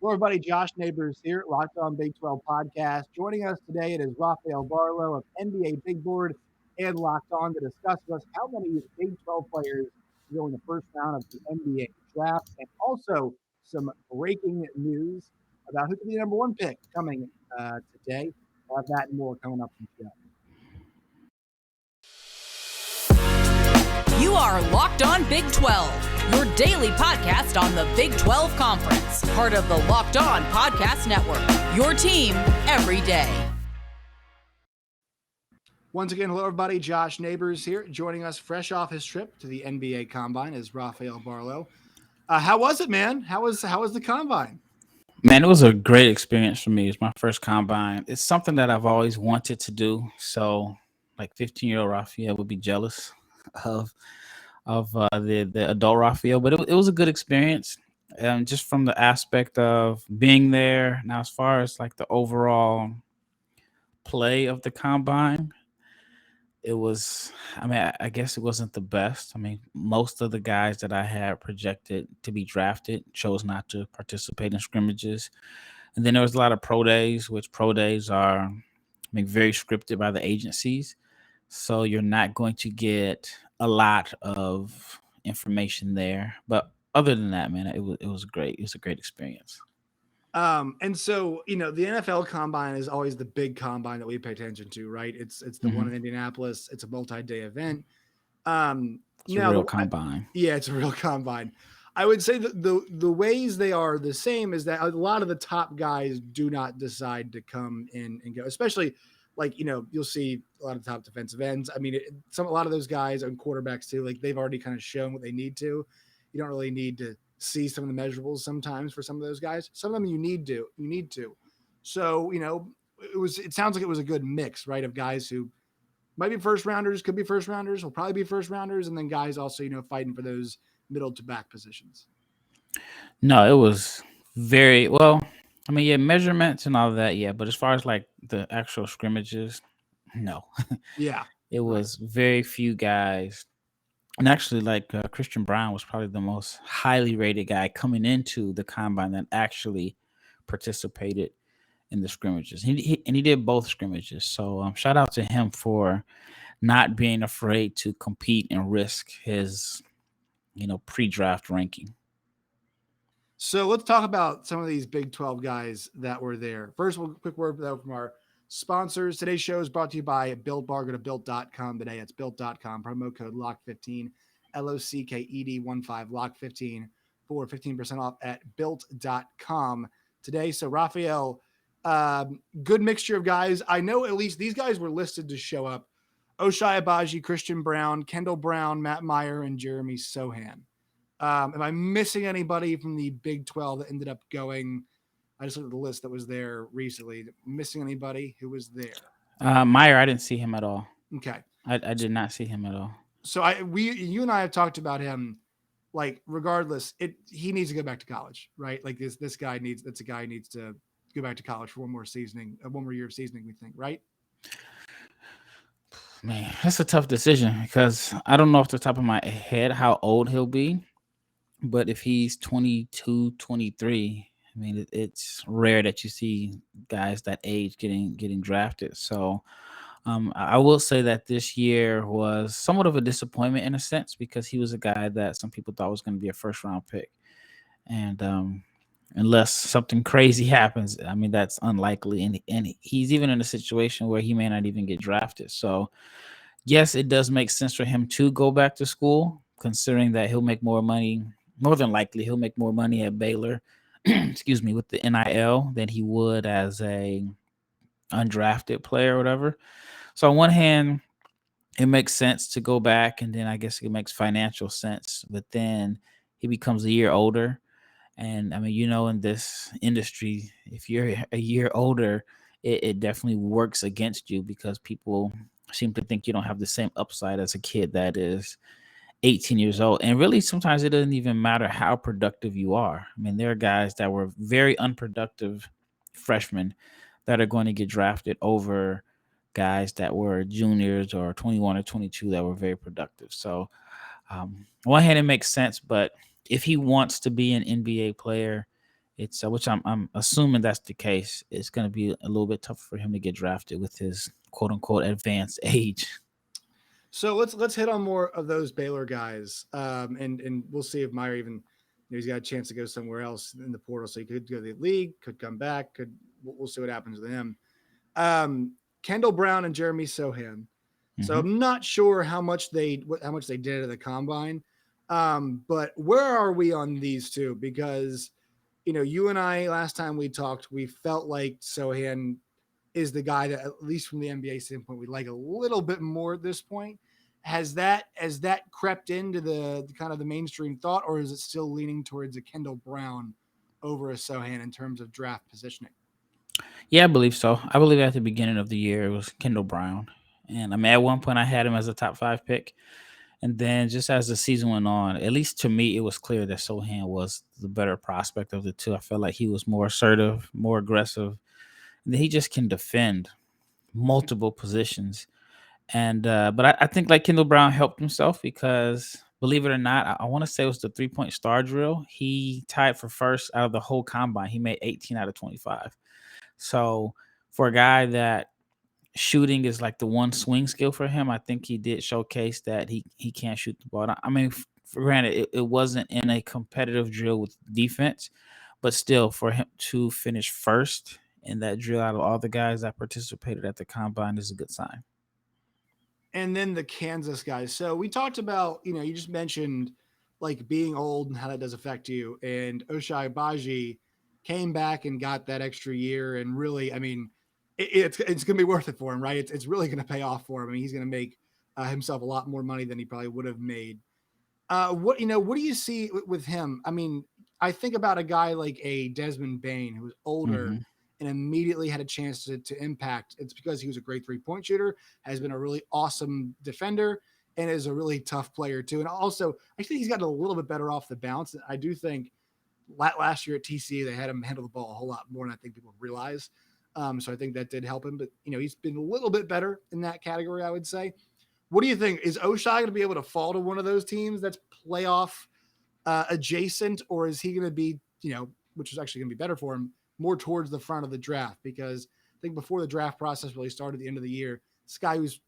Hello, everybody. Josh Neighbors here, Locked On Big 12 podcast. Joining us today, it is Rafael Barlowe of NBA Big Board and Locked On to discuss with us how many Big 12 players go in the first round of the NBA draft, and also some breaking news about who could be the number one pick coming today. We'll have that and more coming up in the show. You are Locked On Big 12, your daily podcast on the Big 12 Conference, part of the Locked On Podcast Network, your team every day. Once again, hello, everybody. Josh Neighbors here, joining us fresh off his trip to the NBA Combine is Rafael Barlowe. How was it, man? How was the Combine? Man, it was a great experience for me. It's my first combine. It's something that I've always wanted to do. So, like 15-year-old Rafael would be jealous of the adult Rafael, but it was a good experience. Just from the aspect of being there. Now, as far as like the overall play of the combine, it was, I guess it wasn't the best. Most of the guys that I had projected to be drafted chose not to participate in scrimmages. And then there was a lot of pro days, which pro days are very scripted by the agencies. So you're not going to get a lot of information there. But other than that, man, it was great. It was a great experience. And so, the NFL combine is always the big combine that we pay attention to, right? It's the one in Indianapolis. It's a multi-day event. It's a real combine. It's a real combine. I would say that the ways they are the same is that a lot of the top guys do not decide to come in and go, especially like, you'll see a lot of top defensive ends. A lot of those guys and quarterbacks too, like they've already kind of shown what they need to. You don't really need to see some of the measurables sometimes for some of those guys. Some of them you need to. So, it sounds like it was a good mix, right? Of guys who might be first rounders, could be first rounders, will probably be first rounders. And then guys also, fighting for those middle to back positions. No, it was very well. Measurements and all of that. Yeah. But as far as like the actual scrimmages, no. Yeah. It was very few guys. And actually, Christian Braun was probably the most highly rated guy coming into the combine that actually participated in the scrimmages. He did both scrimmages. So shout out to him for not being afraid to compete and risk his, pre-draft ranking. So let's talk about some of these Big 12 guys that were there. First, a quick word from our sponsors. Today's show is brought to you by Built Bar. Go to built.com today. It's built.com. Promo code LOCK15, LOCKED15, LOCK15 for 15% off at built.com today. So, Rafael, good mixture of guys. I know at least these guys were listed to show up. Ochai Agbaji, Christian Braun, Kendall Brown, Matt Meyer, and Jeremy Sochan. Am I missing anybody from the Big 12 that ended up going? I just looked at the list that was there recently. Missing anybody who was there? Meyer, I didn't see him at all. Okay. I did not see him at all. So you and I have talked about him, like regardless, he needs to go back to college, right? Like this guy needs to go back to college for one more year of seasoning, we think, right? Man, that's a tough decision because I don't know off the top of my head how old he'll be. But if he's 22, 23, it's rare that you see guys that age getting drafted. So I will say that this year was somewhat of a disappointment in a sense because he was a guy that some people thought was going to be a first round pick. And unless something crazy happens, that's unlikely. And he's even in a situation where he may not even get drafted. So yes, it does make sense for him to go back to school, considering that he'll make more money. More than likely, he'll make more money at Baylor, excuse me, with the NIL than he would as a undrafted player or whatever. So on one hand, it makes sense to go back, and then I guess it makes financial sense. But then he becomes a year older. And in this industry, if you're a year older, it definitely works against you because people seem to think you don't have the same upside as a kid that is 18 years old. And really, sometimes it doesn't even matter how productive you are. There are guys that were very unproductive freshmen that are going to get drafted over guys that were juniors or 21 or 22 that were very productive. So on one hand, it makes sense, but if he wants to be an NBA player, it's which I'm assuming that's the case. It's going to be a little bit tougher for him to get drafted with his quote unquote advanced age. So let's hit on more of those Baylor guys, and we'll see if Meyer even he's got a chance to go somewhere else in the portal. So he could go to the league, could come back, we'll see what happens with him. Kendall Brown and Jeremy Sochan. So Mhm. I'm not sure how much they did at the combine, but where are we on these two? Because you and I last time we talked, we felt like Sochan is the guy that, at least from the NBA standpoint, we like a little bit more at this point. Has that crept into the kind of the mainstream thought, or is it still leaning towards a Kendall Brown over a Sochan in terms of draft positioning? Yeah, I believe so. I believe at the beginning of the year it was Kendall Brown, and I mean at one point I had him as a top 5 pick, and then just as the season went on, at least to me, it was clear that Sochan was the better prospect of the two. I felt like he was more assertive, more aggressive, and he just can defend multiple positions. And but I think like Kendall Brown helped himself because believe it or not, I want to say it was the 3-point star drill. He tied for first out of the whole combine. He made 18 out of 25. So for a guy that shooting is like the one swing skill for him, I think he did showcase that he can't shoot the ball. I mean, for granted, it wasn't in a competitive drill with defense, but still for him to finish first in that drill out of all the guys that participated at the combine is a good sign. And then the Kansas guys. So we talked about, you just mentioned like being old and how that does affect you. And Ochai Agbaji came back and got that extra year. And really, I mean, it's going to be worth it for him, right? It's really going to pay off for him. I mean, he's going to make himself a lot more money than he probably would have made. What do you see with him? I mean, I think about a guy like a Desmond Bain who was older Hmm. and immediately had a chance to impact. It's because he was a great 3-point shooter, has been a really awesome defender, and is a really tough player too. And also, I think he's gotten a little bit better off the bounce. I do think last year at TCA they had him handle the ball a whole lot more than I think people realize. So I think that did help him. But he's been a little bit better in that category, I would say. What do you think? Is Ochai going to be able to fall to one of those teams that's playoff adjacent, or is he going to be, which is actually going to be better for him, more towards the front of the draft? Because I think before the draft process really started at the end of the year, this guy who's,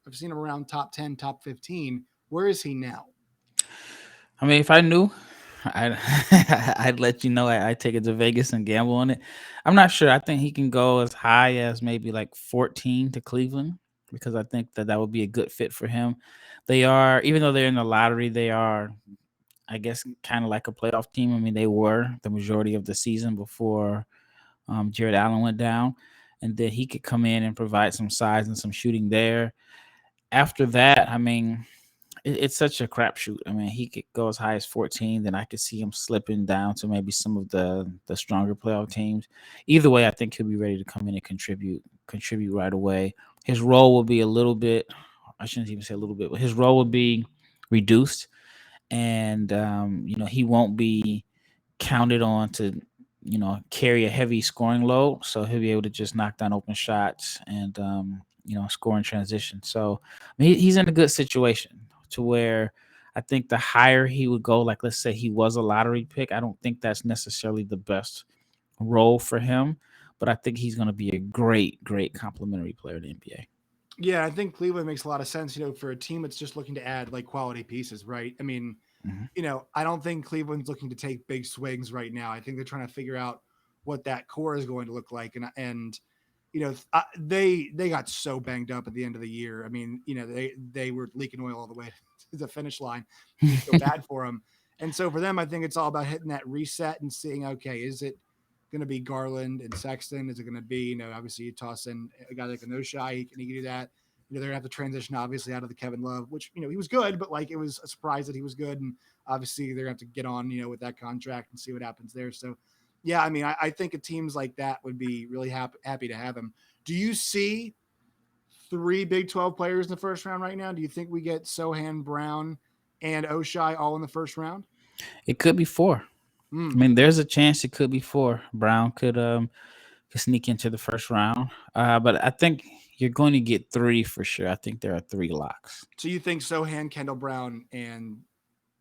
I've seen him around top 10, top 15. Where is he now? I mean, if I knew, I'd I'd let you know. I take it to Vegas and gamble on it. I'm not sure. I think he can go as high as maybe like 14 to Cleveland because I think that would be a good fit for him. They are, even though they're in the lottery, they are, I guess, kind of like a playoff team. I mean, they were the majority of the season before Jared Allen went down, and then he could come in and provide some size and some shooting there. After that, I mean, it's such a crapshoot. I mean, he could go as high as 14, then I could see him slipping down to maybe some of the stronger playoff teams. Either way, I think he'll be ready to come in and contribute right away. His role will be a little bit, I shouldn't even say a little bit, but his role will be reduced, and he won't be counted on to carry a heavy scoring load, so he'll be able to just knock down open shots and score in transition. So I mean, he's in a good situation to where I think the higher he would go, like let's say he was a lottery pick, I don't think that's necessarily the best role for him, but I think he's going to be a great complementary player to the NBA. Yeah, I think Cleveland makes a lot of sense, for a team that's just looking to add like quality pieces, right? I mean, Mhm. I don't think Cleveland's looking to take big swings right now. I think they're trying to figure out what that core is going to look like, and they got so banged up at the end of the year. I mean, they were leaking oil all the way to the finish line. You feel bad for them, and so for them, I think it's all about hitting that reset and seeing, okay, is it going to be Garland and Sexton? Is it going to be, obviously you toss in a guy like Ochai, he can do that. They're gonna have to transition obviously out of the Kevin Love, which he was good, but like it was a surprise that he was good, and obviously they're gonna have to get on with that contract and see what happens there. So, yeah, I mean, I think teams like that would be really happy to have him. Do you see 3 Big 12 players in the first round right now? Do you think we get Sochan, Brown, and Ochai all in the first round? It could be 4. I Mm. mean, there's a chance it could be 4. Brown could sneak into the first round. But I think you're going to get 3 for sure. I think there are 3 locks. So you think Sochan, Kendall Brown, and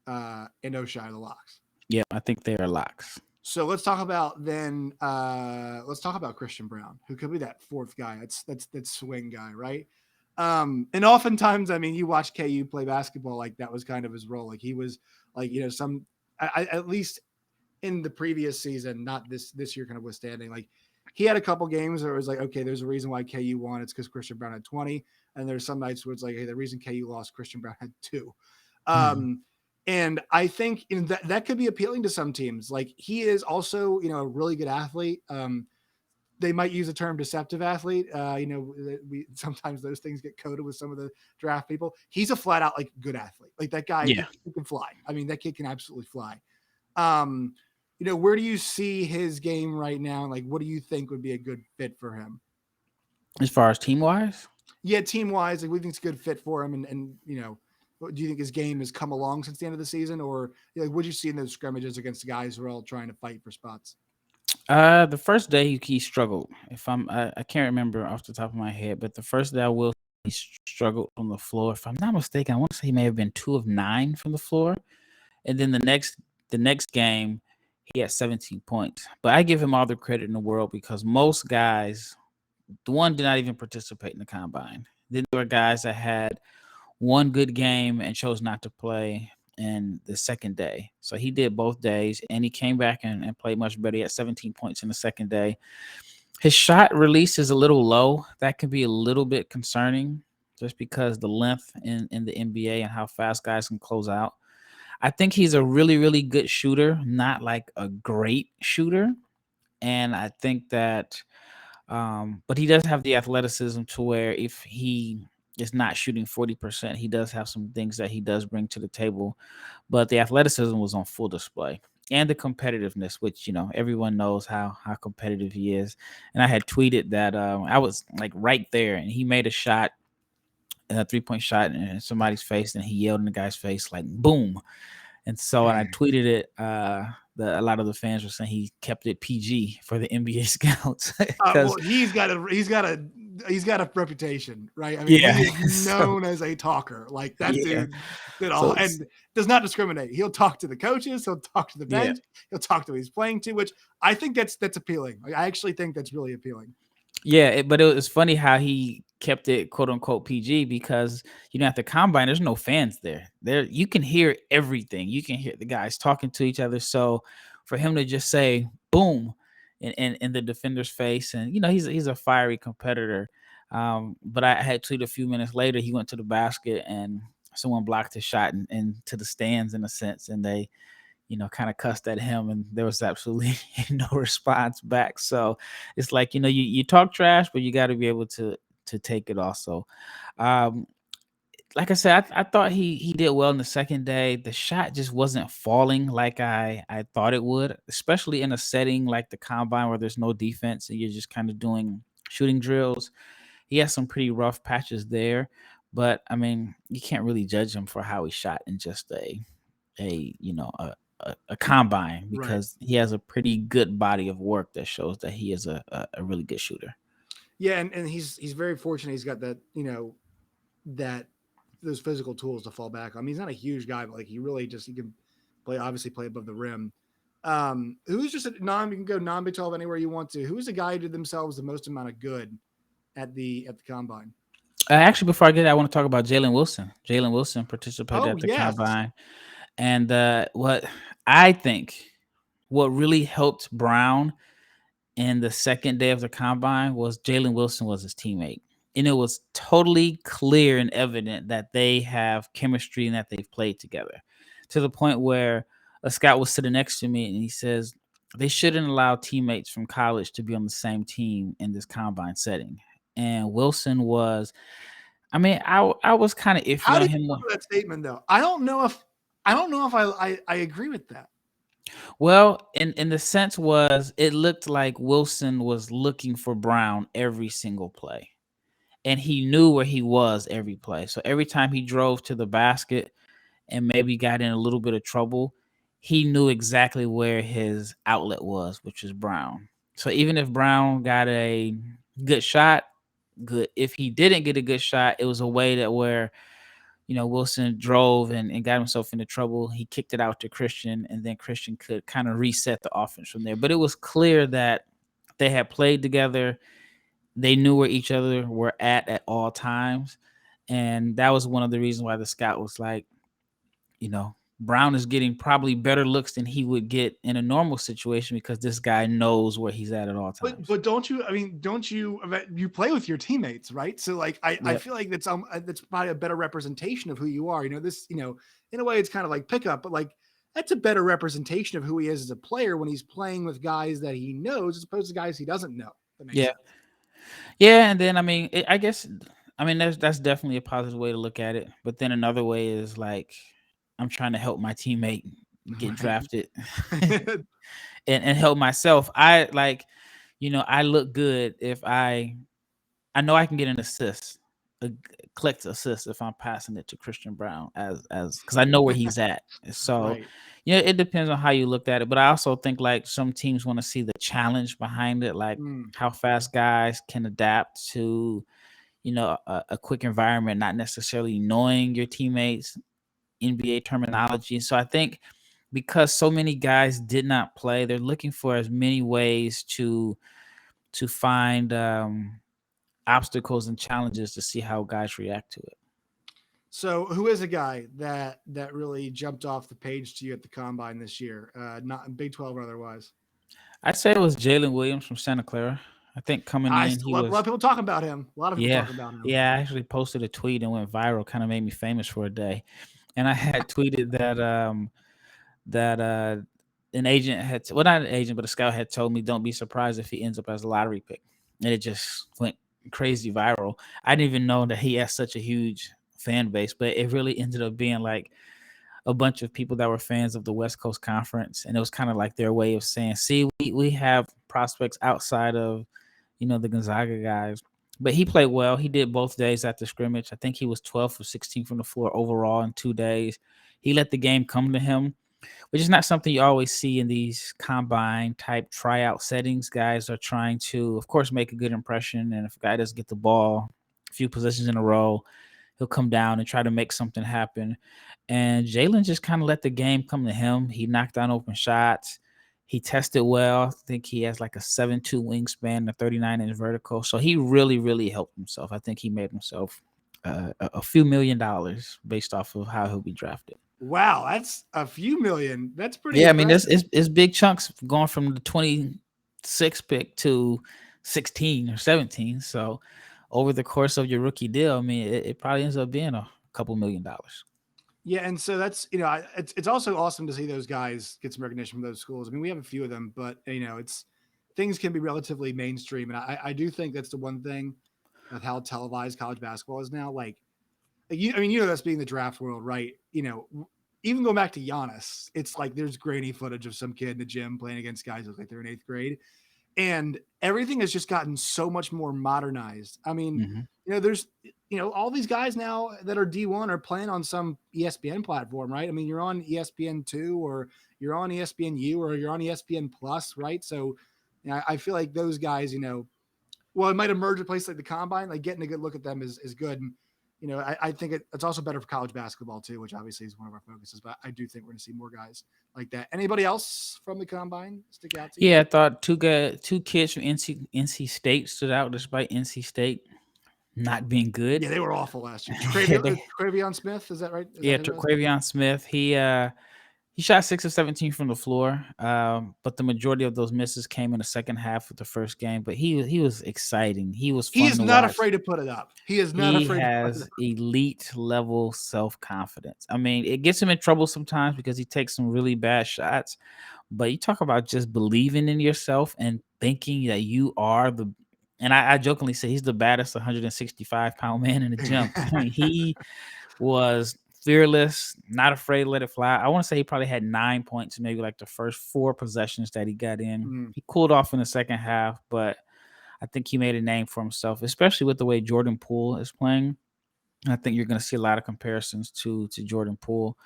Ochai are the locks? Yeah, I think they are locks. So let's talk about then. Let's talk about Christian Braun, who could be that fourth guy. That's swing guy, right? And oftentimes, I mean, you watch KU play basketball, like that was kind of his role. Like he was like at least in the previous season, not this year, kind of withstanding. Like he had a couple games where it was like, okay, there's a reason why KU won. It's because Christian Braun had 20, and there's some nights where it's like, hey, the reason KU lost, Christian Braun had 2. And I think that could be appealing to some teams. Like he is also, a really good athlete. They might use the term deceptive athlete. We sometimes those things get coded with some of the draft people. He's a flat out like good athlete. Like that guy, Yeah. he can fly. I mean, that kid can absolutely fly. Where do you see his game right now? Like, what do you think would be a good fit for him? As far as team wise? Yeah, team wise, like we think it's a good fit for him. And do you think his game has come along since the end of the season, or like what you see in those scrimmages against the guys who are all trying to fight for spots? The first day he struggled. I can't remember off the top of my head, but the first day he struggled on the floor. If I'm not mistaken, I want to say he may have been 2 of 9 from the floor, and then the next game he had 17 points. But I give him all the credit in the world because most guys, the one did not even participate in the combine. Then there were guys that had one good game and chose not to play in the second day. So he did both days, and he came back and played much better. He had 17 points in the second day. His shot release is a little low. That can be a little bit concerning just because the length in the NBA and how fast guys can close out. I think he's a really, really good shooter, not like a great shooter. And I think that, but he does have the athleticism to where if he is not shooting 40%, he does have some things that he does bring to the table. But the athleticism was on full display. And the competitiveness, which, everyone knows how competitive he is. And I had tweeted that I was like right there, and he made a shot, a 3-point shot in somebody's face, and he yelled in the guy's face like boom. And so when I tweeted it, a lot of the fans were saying he kept it PG for the NBA scouts. Well, he's got a reputation, right? I mean, he is known as a talker. Like that dude did all and does not discriminate. He'll talk to the coaches, he'll talk to the bench, he'll talk to who he's playing to, which I think that's appealing. I actually think that's really appealing. Yeah, but it was funny how he kept it quote unquote PG because at the combine there's no fans there. There you can hear everything. You can hear the guys talking to each other. So for him to just say boom in the defender's face, and he's a fiery competitor. But I had tweeted a few minutes later he went to the basket and someone blocked his shot and to the stands in a sense, and they kind of cussed at him, and there was absolutely no response back. So it's like, you talk trash, but you got to be able to take it also. Like I said, I thought he did well in the second day. The shot just wasn't falling like I thought it would, especially in a setting like the combine where there's no defense and you're just kind of doing shooting drills. He has some pretty rough patches there, but I mean, you can't really judge him for how he shot in just a combine because he has a pretty good body of work that shows that he is a really good shooter. Yeah, and he's very fortunate. He's got that that those physical tools to fall back on. I mean, he's not a huge guy, but like he can play above the rim. Who's just you can go non-Big 12 anywhere you want to. Who's the guy who did themselves the most amount of good at the combine? Actually, before I get that, I want to talk about Jalen Wilson. Jalen Wilson participated at the combine. And what I think what really helped Brown in the second day of the combine was Jalen Wilson was his teammate. And it was totally clear and evident that they have chemistry and that they've played together to the point where a scout was sitting next to me and he says, they shouldn't allow teammates from college to be on the same team in this combine setting. And Wilson was, I mean, I was kind of iffy on him. That statement though? I don't know if I agree with that. Well, in the sense was it looked like Wilson was looking for Brown every single play. And he knew where he was every play. So every time he drove to the basket and maybe got in a little bit of trouble, he knew exactly where his outlet was, which is Brown. So even if Brown got a good shot, good. If he didn't get a good shot, it was a way that where, Wilson drove and got himself into trouble. He kicked it out to Christian, and then Christian could kind of reset the offense from there. But it was clear that they had played together. They knew where each other were at all times. And that was one of the reasons why the scout was like, Brown is getting probably better looks than he would get in a normal situation because this guy knows where he's at all times. But don't you play with your teammates, right? So like I feel like that's probably a better representation of who you are. This, in a way it's kind of like pickup, but like that's a better representation of who he is as a player when he's playing with guys that he knows as opposed to guys he doesn't know. Sense. Yeah, and then I guess that's definitely a positive way to look at it. But then another way is like I'm trying to help my teammate get drafted and help myself. I look good if I know I can get an assist, a clicked assist if I'm passing it to Christian Braun as because I know where he's at. So right. it depends on how you look at it. But I also think like some teams want to see the challenge behind it, like how fast guys can adapt to a quick environment, not necessarily knowing your teammates' NBA terminology. So I think because so many guys did not play, they're looking for as many ways to find obstacles and challenges to see how guys react to it. So who is a guy that really jumped off the page to you at the combine this year? Not in Big 12 or otherwise. I'd say it was Jalen Williams from Santa Clara. I think coming in, he was a lot of people talking about him. A lot of people talking about him. Yeah, I actually posted a tweet and went viral, kind of made me famous for a day. And I had tweeted that an agent had, not an agent, but a scout had told me, don't be surprised if he ends up as a lottery pick. And it just went crazy viral. I didn't even know that he has such a huge fan base, but it really ended up being like a bunch of people that were fans of the West Coast Conference. And it was kind of like their way of saying, see, we have prospects outside of, the Gonzaga guys. But he played well. He did both days at the scrimmage. I think he was 12 for 16 from the floor overall in 2 days. He let the game come to him, which is not something you always see in these combine type tryout settings. Guys are trying to, of course, make a good impression. And if a guy doesn't get the ball a few possessions in a row, he'll come down and try to make something happen. And Jalen just kind of let the game come to him. He knocked down open shots. He tested well. I think he has like a 7'2" wingspan, a 39-inch vertical. So he really, really helped himself. I think he made himself a few $1 million based off of how he'll be drafted. Wow, that's a few million. That's pretty. Yeah, impressive. I mean, it's big chunks going from the 26 pick to 16 or 17. So over the course of your rookie deal, I mean, it probably ends up being a couple $1 million. Yeah, and so that's it's also awesome to see those guys get some recognition from those schools. I mean, we have a few of them, but it's things can be relatively mainstream, and I do think that's the one thing of how televised college basketball is now. Like that's being the draft world, right? Even going back to Giannis, it's like there's grainy footage of some kid in the gym playing against guys who look like they're in 8th grade, and everything has just gotten so much more modernized. I mean, there's all these guys now that are D1 are playing on some ESPN platform, right? I mean, you're on ESPN2 or you're on ESPNU or you're on ESPN Plus, right? So I feel like those guys, well, it might emerge a place like the combine, like getting a good look at them is good. And, I think it's also better for college basketball too, which obviously is one of our focuses, but I do think we're going to see more guys like that. Anybody else from the combine stick out to you? Yeah, I thought two kids from NC State stood out despite NC State not being good. Yeah, they were awful last year. Travion Smith, is that right? Travion Smith. He shot 6 of 17 from the floor, but the majority of those misses came in the second half of the first game. But he was exciting. He was fun. He is not afraid to put it up. He is not afraid. He has elite level self-confidence. I mean, it gets him in trouble sometimes because he takes some really bad shots. But you talk about just believing in yourself and thinking that you are the. And I jokingly say he's the baddest 165-pound man in the gym. I mean, he was fearless, not afraid to let it fly. I want to say he probably had 9 points, maybe like the first 4 possessions that he got in. He cooled off in the second half, but I think he made a name for himself, especially with the way Jordan Poole is playing. I think you're going to see a lot of comparisons to Jordan Poole.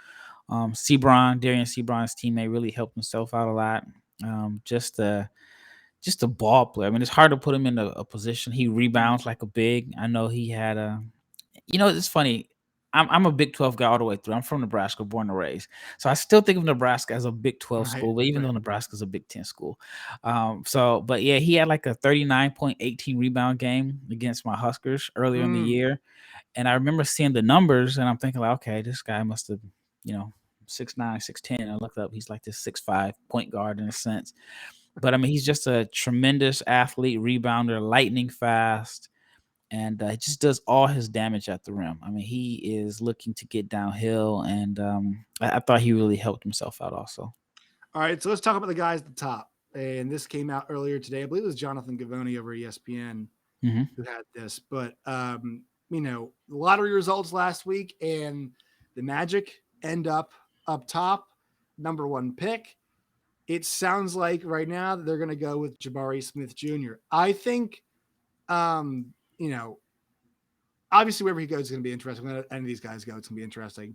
Darian Sebron's teammate, really helped himself out a lot. Just a ball player. I mean, it's hard to put him in a position. He rebounds like a big. I know he had it's funny. I'm a Big 12 guy all the way through. I'm from Nebraska, born and raised. So I still think of Nebraska as a Big 12 school, but even though Nebraska is a Big 10 school. But yeah, he had like a 39.18 rebound game against my Huskers earlier in the year. And I remember seeing the numbers and I'm thinking like, okay, this guy must have, 6'9", 6'10". I looked up, he's like this 6'5" point guard in a sense. But I mean, he's just a tremendous athlete, rebounder, lightning fast. And he just does all his damage at the rim. I mean, he is looking to get downhill, and I thought he really helped himself out also. All right, so let's talk about the guys at the top. And this came out earlier today. I believe it was Jonathan Gavoni over ESPN who had this. But, lottery results last week, and the Magic end up top, number 1 pick. It sounds like right now that they're going to go with Jabari Smith Jr. I think, obviously wherever he goes is going to be interesting. When any of these guys go, it's going to be interesting.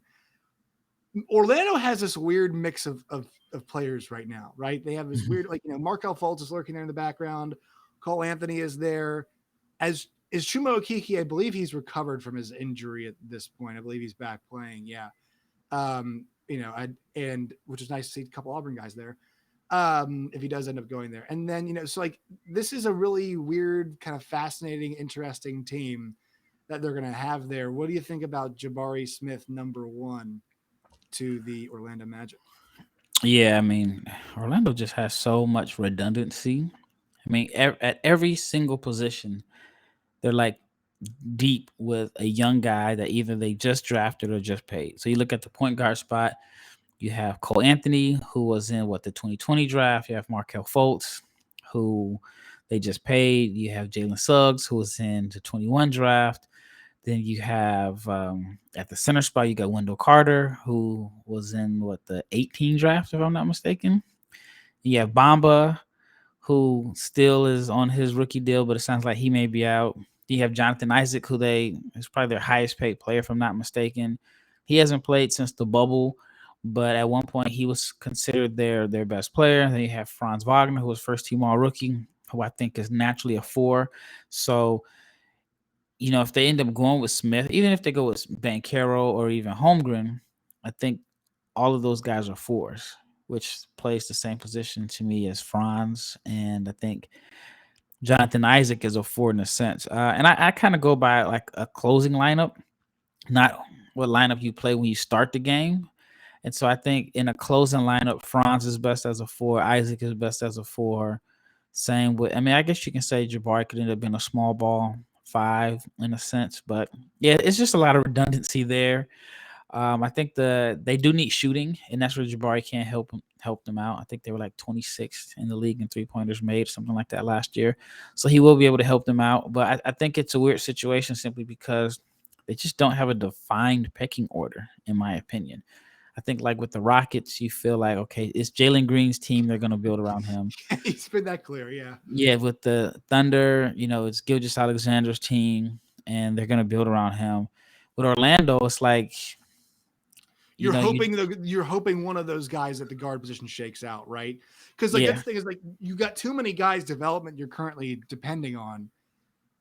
Orlando has this weird mix of players right now, right? They have this weird, Markelle Fultz is lurking there in the background. Cole Anthony is there. As is Chuma Okeke, I believe he's recovered from his injury at this point. I believe he's back playing. Yeah. Which is nice to see a couple Auburn guys there. If he does end up going there. And then, this is a really weird, kind of fascinating, interesting team that they're going to have there. What do you think about Jabari Smith, number 1 to the Orlando Magic? Yeah, I mean, Orlando just has so much redundancy. I mean, at every single position, they're like deep with a young guy that either they just drafted or just paid. So you look at the point guard spot, you have Cole Anthony, who was in the 2020 draft. You have Markelle Fultz, who they just paid. You have Jalen Suggs, who was in the 21 draft. Then you have at the center spot, you got Wendell Carter, who was in the 18 draft, if I'm not mistaken. You have Bamba, who still is on his rookie deal, but it sounds like he may be out. You have Jonathan Isaac, who is probably their highest paid player, if I'm not mistaken. He hasn't played since the bubble, but at one point he was considered their best player. Then you have Franz Wagner, who was first team all rookie, who I think is naturally a 4. So, if they end up going with Smith, even if they go with Banchero or even Holmgren, I think all of those guys are 4s, which plays the same position to me as Franz. And I think Jonathan Isaac is a 4 in a sense. And I kind of go by like a closing lineup, not what lineup you play when you start the game. And so I think in a closing lineup, Franz is best as a 4. Isaac is best as a 4. Same with, I guess you can say Jabari could end up being a small ball 5 in a sense. But yeah, it's just a lot of redundancy there. I think they do need shooting, and that's where Jabari can't help them out. I think they were like 26th in the league in 3-pointers made, something like that last year. So he will be able to help them out. But I think it's a weird situation simply because they just don't have a defined pecking order, in my opinion. I think like with the Rockets, you feel like, okay, it's Jalen Green's team. They're going to build around him. He's been that clear, yeah. Yeah, with the Thunder, it's Gilgeous Alexander's team, and they're going to build around him. With Orlando, it's like you're hoping one of those guys at the guard position shakes out, right? Because that's the thing is you got too many guys development you're currently depending on,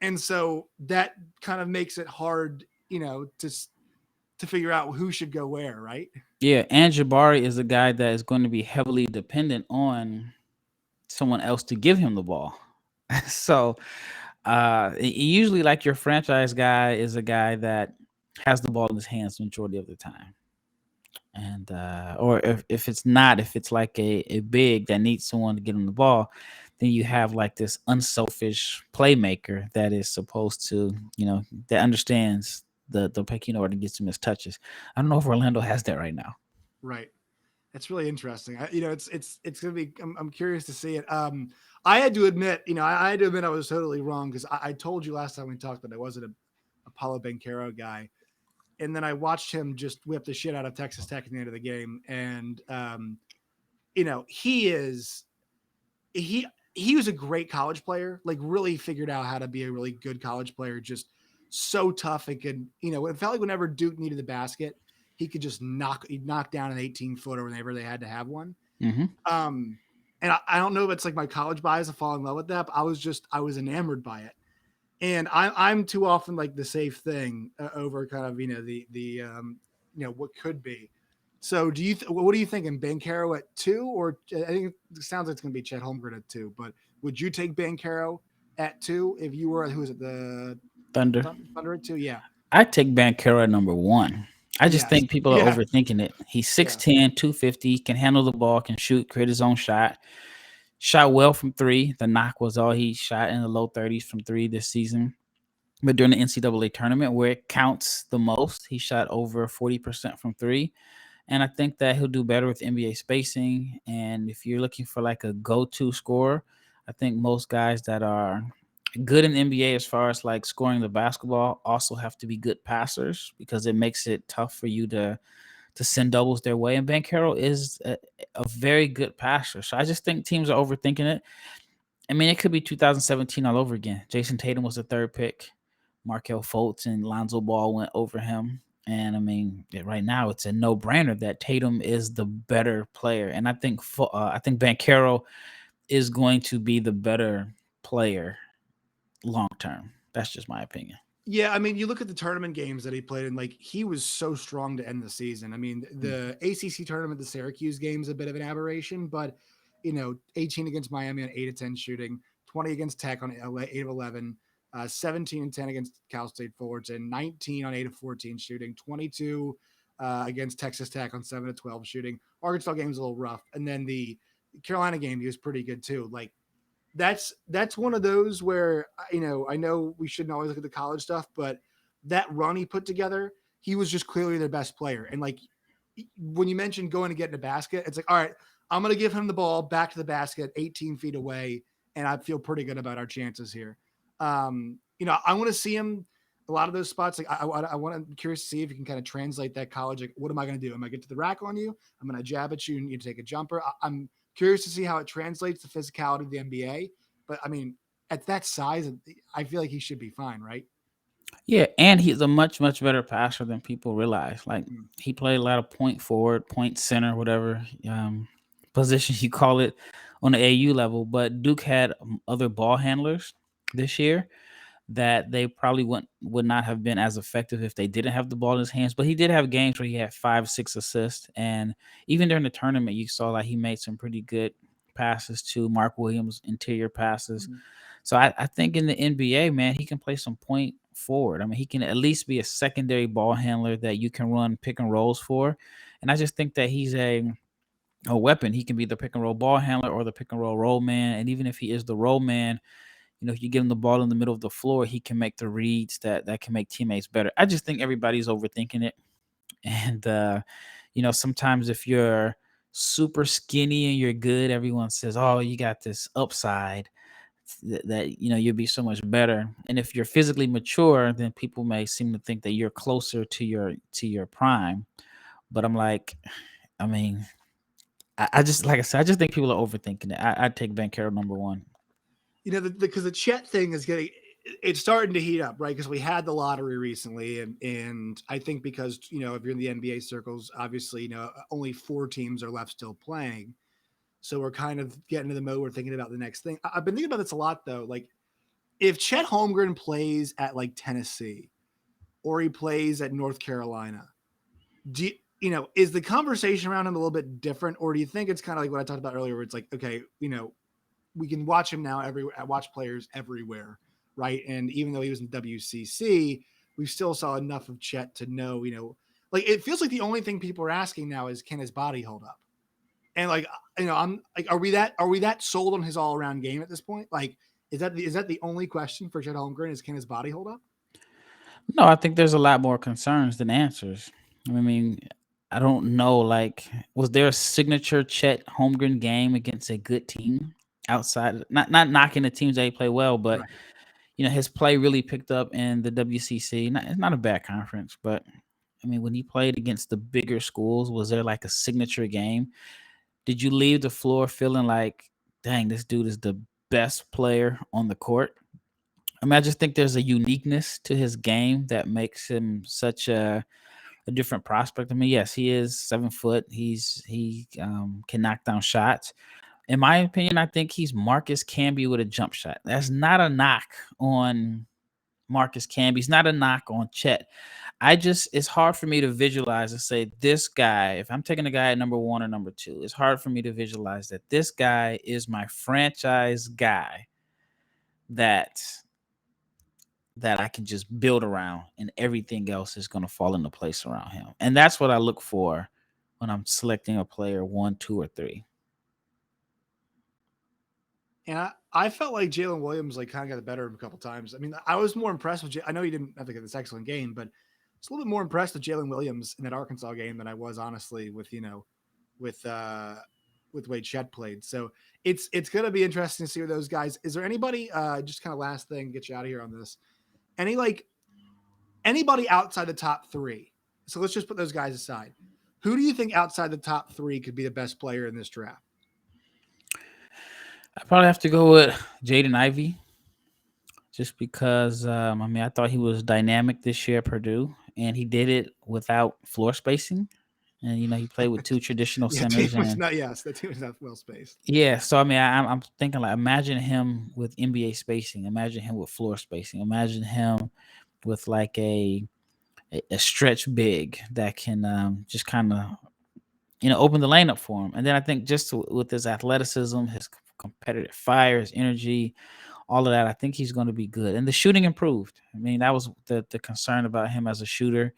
and so that kind of makes it hard, to figure out who should go where, right? Yeah, and Jabari is a guy that is going to be heavily dependent on someone else to give him the ball. So usually like your franchise guy is a guy that has the ball in his hands the majority of the time. And or if it's like a big that needs someone to get him the ball, then you have like this unselfish playmaker that is supposed to, that understands the pecking order and gets him his touches. I don't know if Orlando has that right now. Right. That's really interesting. It's going to be, I'm curious to see it. I had to admit, I was totally wrong because I told you last time we talked that I wasn't a Paulo Banchero guy. And then I watched him just whip the shit out of Texas Tech at the end of the game. And, he was a great college player, like really figured out how to be a really good college player, just so tough. It could, it felt like whenever Duke needed the basket, he could just knock down an 18-footer whenever they had to have one. Mm-hmm. And I don't know if it's like my college bias to fall in love with that, but I was enamored by it. And I'm too often like the safe thing over kind of the what could be. So what do you think in Bankero at 2, or I think it sounds like it's going to be Chet Holmgren at 2, but would you take Bankero at 2 if you were, who is it, the Thunder. Thunder at 2? Yeah. I take Bankero at number 1. I just Yes. think people are Yeah. overthinking it. He's Yeah. 6'10", 250, can handle the ball, can shoot, create his own shot. Shot well from 3. The knock was all he shot in the low 30s from 3 this season. But during the NCAA tournament, where it counts the most, he shot over 40% from 3. And I think that he'll do better with NBA spacing. And if you're looking for like a go-to scorer, I think most guys that are good in the NBA as far as like scoring the basketball also have to be good passers, because it makes it tough for you to send doubles their way. And Bankero is a very good passer. So I just think teams are overthinking it. I mean, it could be 2017 all over again. Jason Tatum was the 3rd pick. Markelle Fultz and Lonzo Ball went over him. And I mean, right now it's a no-brainer that Tatum is the better player. And I think Bankero is going to be the better player long term. That's just my opinion. Yeah, I mean, you look at the tournament games that he played in, like he was so strong to end the season. I mean, the ACC tournament, the Syracuse game is a bit of an aberration, but 18 against Miami on 8 of 10 shooting, 20 against Tech on 8 of 11, 17 and 10 against Cal State Fullerton, 19 on 8 of 14 shooting, 22 against Texas Tech on 7 of 12 shooting. Arkansas game was a little rough, and then the Carolina game he was pretty good too. Like that's one of those where I know we shouldn't always look at the college stuff, but that run he put together, he was just clearly their best player. And like when you mentioned going to get in a basket, it's like, all right, I'm going to give him the ball back to the basket 18 feet away, and I feel pretty good about our chances here. I want to see him a lot of those spots. Like I'm curious to see if you can kind of translate that college. Like, what am I going to do? Am I get to the rack on you? I'm going to jab at you and you take a jumper. I'm curious to see how it translates the physicality of the NBA. But I mean, at that size, I feel like he should be fine, right? Yeah, and he's a much, much better passer than people realize. Like he played a lot of point forward, point center, whatever position you call it on the AU level. But Duke had other ball handlers this year that they probably would not have been as effective if they didn't have the ball in his hands. But he did have games where he had 5, 6 assists. And even during the tournament, you saw like he made some pretty good passes to Mark Williams, interior passes. So I think in the NBA, man, he can play some point forward. I mean, he can at least be a secondary ball handler that you can run pick and rolls for. And I just think that he's a weapon. He can be the pick and roll ball handler or the pick and roll man. And even if he is the roll man, if you give him the ball in the middle of the floor, he can make the reads that can make teammates better. I just think everybody's overthinking it. And, sometimes if you're super skinny and you're good, everyone says, oh, you got this upside that you'll be so much better. And if you're physically mature, then people may seem to think that you're closer to your prime. But I'm like, I mean, I just, like I said, I just think people are overthinking it. I'd take Bankero number 1. Because the Chet thing is it's starting to heat up, right? Because we had the lottery recently, and I think because if you're in the NBA circles, obviously only 4 teams are left still playing, so we're kind of getting to the mode we're thinking about the next thing. I've been thinking about this a lot though. Like if Chet Holmgren plays at like Tennessee or he plays at North Carolina, is the conversation around him a little bit different, or do you think it's kind of like what I talked about earlier, where it's like, okay, we can watch him now watch players everywhere, right? And even though he was in WCC, we still saw enough of Chet to know, like it feels like the only thing people are asking now is, can his body hold up? And like, I'm like, are we that sold on his all around game at this point? Like, is that the only question for Chet Holmgren is, can his body hold up? No, I think there's a lot more concerns than answers. I mean, I don't know. Like, was there a signature Chet Holmgren game against a good team outside? Not knocking the teams that he play well, but Right. His play really picked up in the WCC. It's not a bad conference, but I mean, when he played against the bigger schools, was there like a signature game? Did you leave the floor feeling like, dang, this dude is the best player on the court? I mean, I just think there's a uniqueness to his game that makes him such a different prospect. I mean, yes, he is 7 foot. He can knock down shots. In my opinion, I think he's Marcus Camby with a jump shot. That's not a knock on Marcus Camby. It's not a knock on Chet. It's hard for me to visualize and say this guy, if I'm taking a guy at number 1 or number 2, it's hard for me to visualize that this guy is my franchise guy that I can just build around and everything else is going to fall into place around him. And that's what I look for when I'm selecting a player 1, 2, or 3. And I felt like Jalen Williams kind of got the better of him a couple times. I mean, I was more impressed with. I know he didn't have to get this excellent game, but it's a little bit more impressed with Jalen Williams in that Arkansas game than I was honestly with with the way Chet played. So it's going to be interesting to see with those guys. Is there anybody? Just kind of last thing, get you out of here on this. Anybody outside the top 3? So let's just put those guys aside. Who do you think outside the top 3 could be the best player in this draft? I probably have to go with Jaden Ivey, just because I thought he was dynamic this year at Purdue, and he did it without floor spacing. And he played with 2 traditional centers. The team was not well spaced. Yeah, so I'm thinking imagine him with NBA spacing, imagine him with floor spacing, imagine him with a stretch big that can just kind of open the lane up for him. And then I think just with his athleticism, his competitive fire, his energy, all of that, I think he's going to be good. And the shooting improved. I mean, that was the concern about him as a shooter.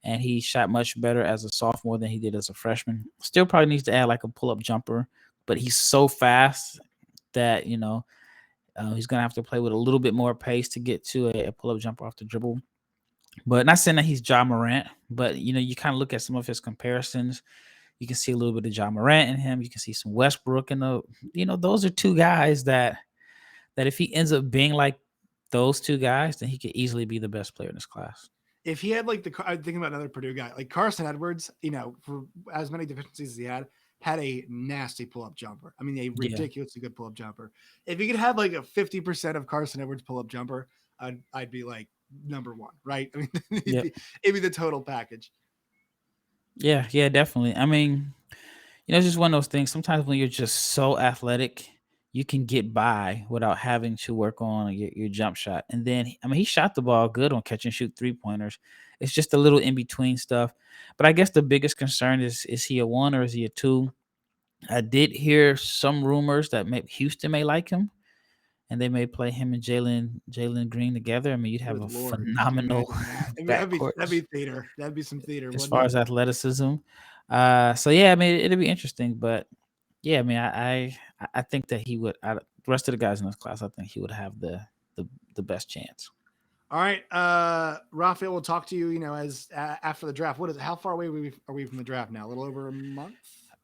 And he shot much better as a sophomore than he did as a freshman. Still probably needs to add a pull-up jumper, but he's so fast that, he's going to have to play with a little bit more pace to get to a pull-up jumper off the dribble. But not saying that he's Ja Morant, but, you kind of look at some of his comparisons. You can see a little bit of Ja Morant in him. You can see some Westbrook in those are 2 guys that if he ends up being like those 2 guys, then he could easily be the best player in this class. If he had I'm thinking about another Purdue guy, like Carson Edwards, for as many deficiencies as he had a nasty pull-up jumper. I mean, a ridiculously good pull-up jumper. If he could have a 50% of Carson Edwards pull-up jumper, I'd be number 1, right? I mean, it'd be the total package. Yeah, definitely. I mean, it's just one of those things. Sometimes when you're just so athletic, you can get by without having to work on your jump shot. And then, he shot the ball good on catch and shoot 3-pointers. It's just a little in between stuff. But I guess the biggest concern is he a 1 or is he a 2? I did hear some rumors that Houston may like him, and they may play him and Jalen Green together. I mean, you'd have phenomenal backcourt. That'd be theater. That'd be some theater. As far as athleticism. So, yeah, it'd be interesting. But, yeah, I think that he would. The rest of the guys in this class, I think he would have the best chance. All right, Rafael, we'll talk to you. As after the draft. How far away are we from the draft now? A little over a month.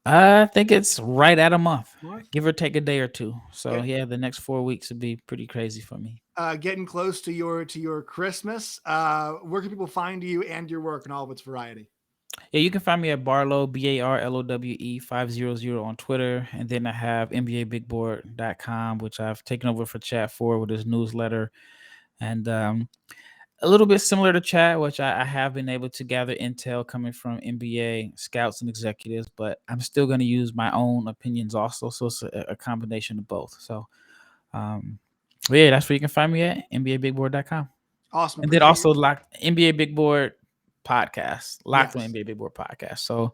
I think it's right at a month, give or take a day or 2. So yeah, the next 4 weeks would be pretty crazy for me. Getting close to your Christmas. Where can people find you and your work and all of its variety? Yeah, you can find me at Barlowe, BARLOWE 500 on Twitter. And then I have NBABigBoard.com, which I've taken over for Chat 4 with his newsletter. And a little bit similar to Chat, which I have been able to gather intel coming from NBA scouts and executives, but I'm still going to use my own opinions also. So it's a combination of both. So, but yeah, that's where you can find me at NBABigBoard.com. Awesome. And then also NBA Big Board podcast, Locked on NBA Big Board podcast. So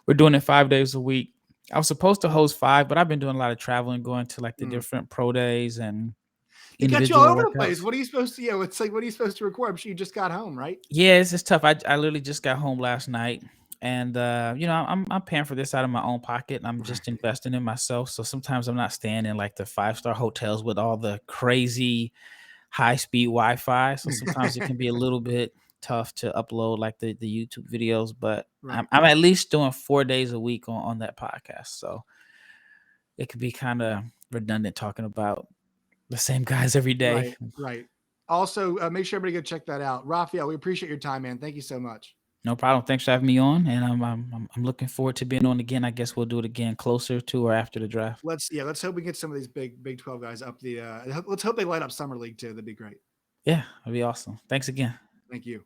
we're doing it 5 days a week. I was supposed to host 5, but I've been doing a lot of traveling, going to the different pro days and it got you all over the place. What are you supposed to? It's what are you supposed to record? I'm sure you just got home, right? Yeah, it's tough. I literally just got home last night, and I'm paying for this out of my own pocket. And I'm just investing in myself. So sometimes I'm not staying in the 5-star hotels with all the crazy high-speed Wi-Fi. So sometimes it can be a little bit tough to upload the YouTube videos. But I'm at least doing 4 days a week on that podcast. So it could be kind of redundant talking about the same guys every day. Right. Also, make sure everybody go check that out. Rafael, we appreciate your time, man. Thank you so much. No problem. Thanks for having me on, and I'm looking forward to being on again. I guess we'll do it again closer to or after the draft. Let's hope we get some of these Big 12 guys up the. Let's hope they light up Summer League too. That'd be great. Yeah, that'd be awesome. Thanks again. Thank you.